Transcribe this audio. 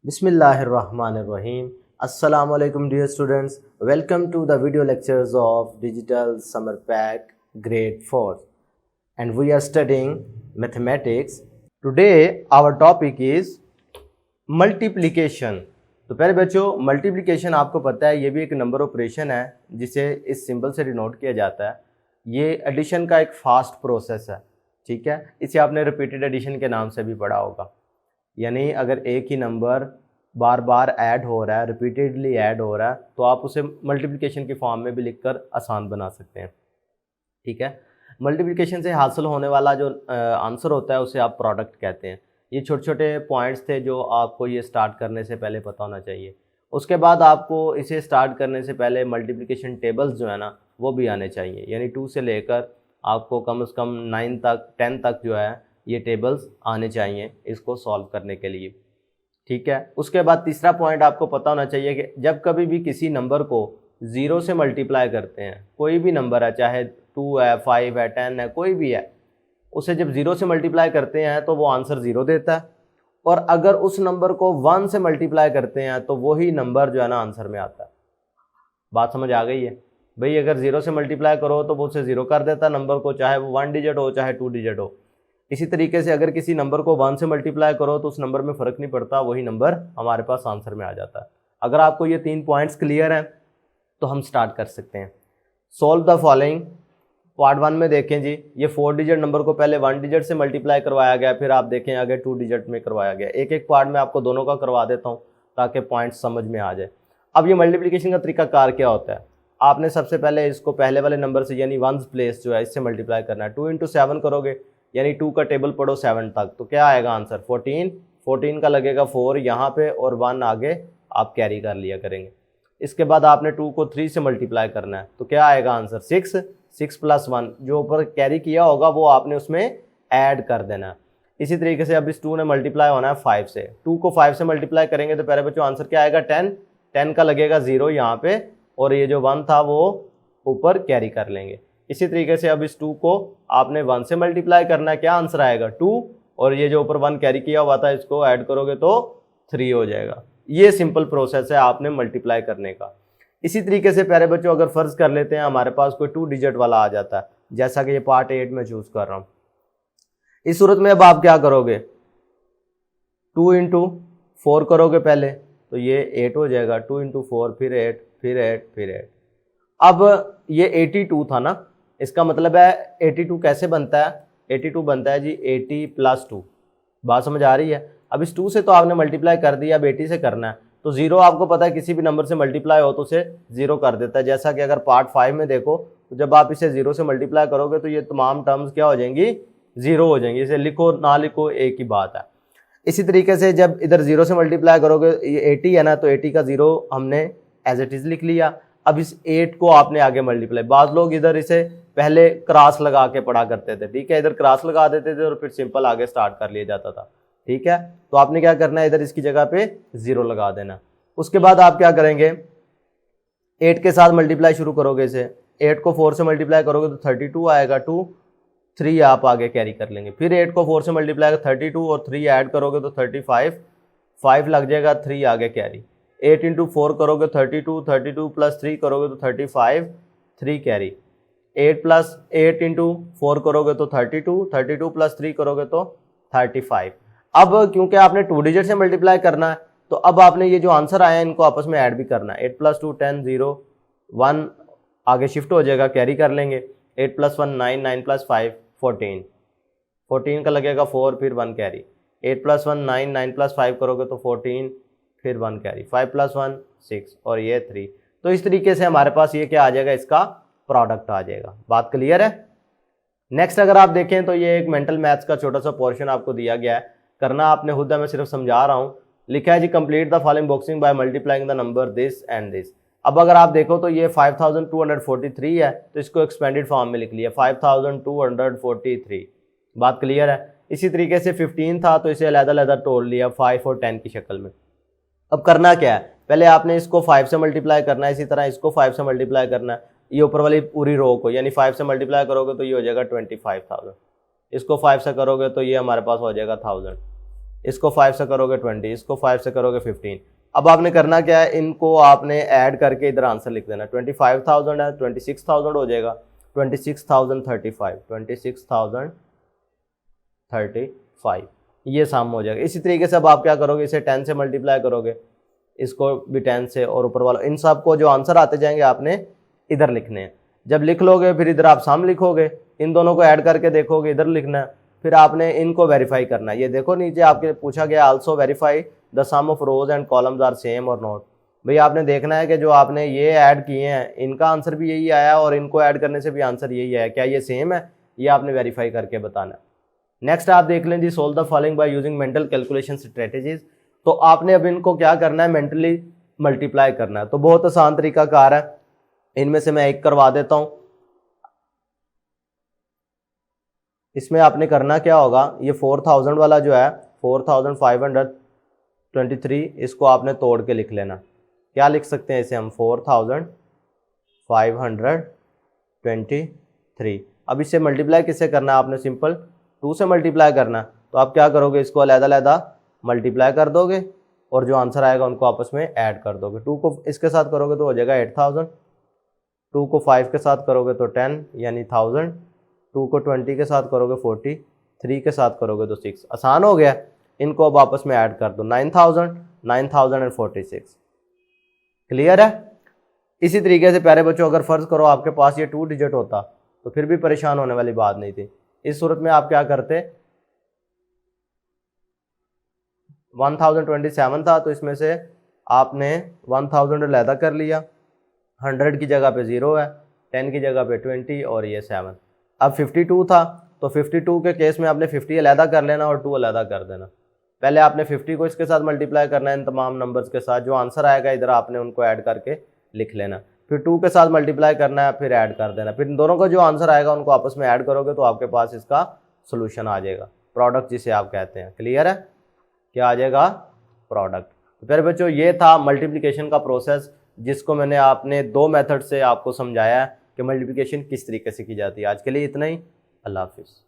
Bismillahirrahmanirrahim. Assalamu alaikum dear students. Welcome to the video lectures of Digital Summer Pack Grade 4 and we are studying mathematics. Today our topic is multiplication. तो पहले बच्चों multiplication आपको पता है ये भी एक नंबर ऑपरेशन है जिसे इस सिंबल से डिनोट किया जाता है। ये एडिशन का एक फास्ट प्रोसेस है, ठीक है। इसे आपने रिपीटेड एडिशन के नाम से भी पढ़ा होगा, यानी अगर एक ही नंबर बार बार ऐड हो रहा है, रिपीटेडली ऐड हो रहा है, तो आप उसे मल्टीप्लिकेशन की फॉर्म में भी लिखकर आसान बना सकते हैं, ठीक है। मल्टीप्लिकेशन से हासिल होने वाला जो आंसर होता है उसे आप प्रोडक्ट कहते हैं। ये छोटे छोटे पॉइंट्स थे जो आपको ये स्टार्ट करने से पहले पता होना चाहिए। उसके बाद आपको इसे स्टार्ट करने से पहले मल्टीप्लिकेशन टेबल्स जो है ना वो भी आने चाहिए, यानी 2 से लेकर आपको कम से कम 9 तक 10 तक जो है ये टेबल्स आने चाहिए इसको सॉल्व करने के लिए, ठीक है। उसके बाद तीसरा पॉइंट आपको पता होना चाहिए कि जब कभी भी किसी नंबर को 0 से मल्टीप्लाई करते हैं, कोई भी नंबर है, चाहे 2 है, 5 है, 10 है, कोई भी है, उसे जब 0 से मल्टीप्लाई करते हैं तो वो आंसर 0 देता है, और अगर उस नंबर को 1 से मल्टीप्लाई करते हैं तो वही नंबर जो है ना आंसर में आता है। बात समझ आ गई है भाई? अगर 0 से मल्टीप्लाई करो तो वो उसे 0 कर देता है नंबर को, चाहे वो 1 डिजिट हो चाहे 2 डिजिट हो। इसी तरीके से अगर किसी नंबर को 1 से मल्टीप्लाई करो तो उस नंबर में फ़र्क नहीं पड़ता, वही नंबर हमारे पास आंसर में आ जाता है। अगर आपको ये 3 पॉइंट्स क्लियर हैं तो हम स्टार्ट कर सकते हैं। Solve the following. पार्ट 1 में देखें जी, ये 4 डिजिट नंबर को पहले 1 डिजिट से मल्टीप्लाई करवाया गया, फिर आप देखें आगे 2 डिजिट में करवाया गया। एक एक पार्ट में आपको दोनों का करवा देता हूँ ताकि पॉइंट समझ में आ जाए। अब ये मल्टीप्लिकेशन का तरीकाकार क्या होता है? आपने सबसे पहले इसको पहले वाले नंबर से यानी 1s प्लेस जो है इससे मल्टीप्लाई करना है। 2 × 7 करोगे, यानी 2 का टेबल पढ़ो 7 तक, तो क्या आएगा आंसर? 14। 14 का लगेगा 4 यहाँ पे और 1 आगे आप कैरी कर लिया करेंगे। इसके बाद आपने 2 को 3 से मल्टीप्लाई करना है, तो क्या आएगा आंसर? 6। 6 + 1 जो ऊपर कैरी किया होगा वो आपने उसमें ऐड कर देना है। इसी तरीके से अब इस 2 ने मल्टीप्लाई होना है 5 से। 2 को 5 से मल्टीप्लाई करेंगे तो पहले बच्चों आंसर क्या आएगा? 10। 10 का लगेगा 0 यहाँ पे, और ये जो 1 था वो ऊपर कैरी कर लेंगे। इसी तरीके से अब इस 2 को आपने 1 से मल्टीप्लाई करना है, क्या आंसर आएगा? 2, और ये जो ऊपर 1 कैरी किया हुआ था इसको ऐड करोगे तो 3 हो जाएगा। ये सिंपल प्रोसेस है आपने मल्टीप्लाई करने का। इसी तरीके से प्यारे बच्चों अगर फ़र्ज़ कर लेते हैं हमारे पास कोई 2 डिजिट वाला आ जाता है, जैसा कि ये पार्ट 8 में चूज़ कर रहा हूँ। इस सूरत में अब आप क्या करोगे? 2 × 4 करोगे पहले, तो ये 8 हो जाएगा। 2 × 4 फिर 8 फिर 8 फिर 8। अब ये 82 था ना, इसका मतलब है 82 कैसे बनता है? 82 बनता है जी 80 + 2। बात समझ आ रही है? अब इस 2 से तो आपने मल्टीप्लाई कर दिया, अब 80 से करना है, तो 0 आपको पता है किसी भी नंबर से मल्टीप्लाई हो तो उसे 0 कर देता है। जैसा कि अगर पार्ट 5 में देखो तो जब आप इसे 0 से मल्टीप्लाई करोगे तो ये तमाम टर्म्स क्या हो जाएंगी? 0 हो जाएंगी। इसे लिखो ना लिखो एक ही बात है। इसी तरीके से जब इधर 0 से मल्टीप्लाई करोगे, ये 80 है ना, तो 80 का 0 हमने एज इट इज़ लिख लिया। अब इस 8 को आपने आगे मल्टीप्लाई, बाद लोग इधर इसे पहले क्रॉस लगा के पढ़ा करते थे, ठीक है, इधर क्रॉस लगा देते थे और फिर सिंपल आगे स्टार्ट कर लिया जाता था, ठीक है। तो आपने क्या करना है, इधर इसकी जगह पे 0 लगा देना। उसके बाद आप क्या करेंगे? 8 के साथ मल्टीप्लाई शुरू करोगे इसे। 8 को 4 से मल्टीप्लाई करोगे तो 32 आएगा। 2 3 आप आगे कैरी कर लेंगे। फिर 8 को 4 से मल्टीप्लाई 32 और 3 ऐड करोगे तो 35। 5 लग जाएगा, 3 आगे कैरी। 8 × 4 करोगे 32, 32 + 3 करोगे तो 35, 3 कैरी। 8 × 4 करोगे तो 32, 32 + 3 करोगे तो 35। अब क्योंकि आपने 2 डिजिट से मल्टीप्लाई करना है तो अब आपने ये जो आंसर आया इनको आपस में ऐड भी करना है। 8 + 2 10, 0 1 आगे शिफ्ट हो जाएगा, कैरी कर लेंगे। 8 + 1 9, 9 + 5 14। 14 का लगेगा 4 फिर 1 कैरी। 8 + 1 9, 9 + 5 करोगे तो 14 फिर 1 कैरी। 5 + 1 6 और ये 3। तो इस तरीके से हमारे पास ये क्या आ जाएगा? इसका प्रोडक्ट आ जाएगा। बात क्लियर है? नेक्स्ट अगर आप देखें तो ये एक मेंटल मैथ्स का छोटा सा पोर्शन आपको दिया गया है, करना आपने खुद है, मैं सिर्फ समझा रहा हूँ। लिखा है जी complete the following boxing by multiplying the number this and this. अब अगर आप देखो तो ये 5243 है, तो इसको एक्सपेंडेड फॉर्म में लिख लिया 5243। बात क्लियर है? इसी तरीके से 15 था तो इसे अलग-अलग तोड़ लिया 5 और 10 की शक्ल में। अब करना क्या है? पहले आपने इसको 5 से मल्टीप्लाई करना है, इसी तरह इसको 5 से मल्टीप्लाई करना है, ये ऊपर वाली पूरी रो को, यानी 5 से मल्टीप्लाई करोगे तो ये हो जाएगा 25,000। इसको 5 से करोगे तो ये हमारे पास हो जाएगा 1000। इसको 5 से करोगे 20, इसको 5 से करोगे 15। अब आपने करना क्या है, इनको आपने ऐड करके इधर आंसर लिख देना। 25,000 है, 26,000 हो जाएगा, 26,035, 26,035 ये साम हो जाएगा। इसी तरीके से अब आप क्या करोगे, इसे 10 से मल्टीप्लाई करोगे, इसको भी 10 से, और ऊपर वाला, इन सब को जो आंसर आते जाएंगे आपने इधर लिखने हैं। जब लिख लोगे फिर इधर आप साम लिखोगे, इन दोनों को ऐड करके देखोगे, इधर लिखना है, फिर आपने इनको वेरीफाई करना है। ये देखो नीचे आपके पूछा गया also verify the sum of rows and columns are same और नॉट। भाई आपने देखना है कि जो आपने ये ऐड किए हैं इनका आंसर भी यही आया और इनको ऐड करने से भी आंसर यही आया, क्या ये सेम है, ये आपने वेरीफाई करके बताना है। नेक्स्ट आप देख लें जी, solve the following by using mental calculation strategies. तो आपने अब इनको क्या करना है, मेंटली मल्टीप्लाई करना है। तो बहुत आसान तरीका कार है, इनमें से मैं एक करवा देता हूं। इसमें आपने करना क्या होगा, ये 4000 वाला जो है 4523, इसको आपने तोड़ के लिख लेना। क्या लिख सकते हैं इसे हम, 4523। अब इसे मल्टीप्लाई किससे करना है, आपने सिंपल 2 से मल्टीप्लाई करना। तो आप क्या करोगे, इसको अलग-अलग मल्टीप्लाई कर दोगे और जो आंसर आएगा उनको आपस में ऐड कर दोगे। 2 को इसके साथ करोगे तो हो जाएगा 8000, 2 को 5 के साथ करोगे तो 10 यानी 1000, 2 को 20 के साथ करोगे 40, 3 के साथ करोगे तो 6। आसान हो गया, इनको अब आपस में ऐड कर दो, 9000, 9046। क्लियर है। इसी तरीके से प्यारे बच्चों, अगर फर्ज करो आपके पास ये 2 डिजिट होता तो फिर भी परेशान होने वाली बात नहीं थी। इस सूरत में आप क्या करते, 1027 था तो इसमें से आपने 1000 अलहदा कर लिया, 100 की जगह पे 0 है, 10 की जगह पे 20 और ये 7। अब 52 था तो 52 के केस में आपने 50 अलहदा कर लेना और 2 अलहदा कर देना। पहले आपने 50 को इसके साथ मल्टीप्लाई करना है इन तमाम नंबर्स के साथ, जो आंसर आएगा इधर आपने उनको ऐड करके लिख लेना। फिर 2 के साथ मल्टीप्लाई करना है, फिर ऐड कर देना। फिर इन दोनों का जो आंसर आएगा उनको आपस में ऐड करोगे तो आपके पास इसका सोल्यूशन आ जाएगा, प्रोडक्ट जिसे आप कहते हैं। क्लियर है, क्या आ जाएगा, प्रोडक्ट। तो फिर बच्चों ये था मल्टीप्लिकेशन का प्रोसेस, जिसको मैंने आपने 2 मेथड से आपको समझाया है कि मल्टीप्लिकेशन किस तरीके से की जाती है। आज के लिए इतना ही, अल्लाह हाफिज़।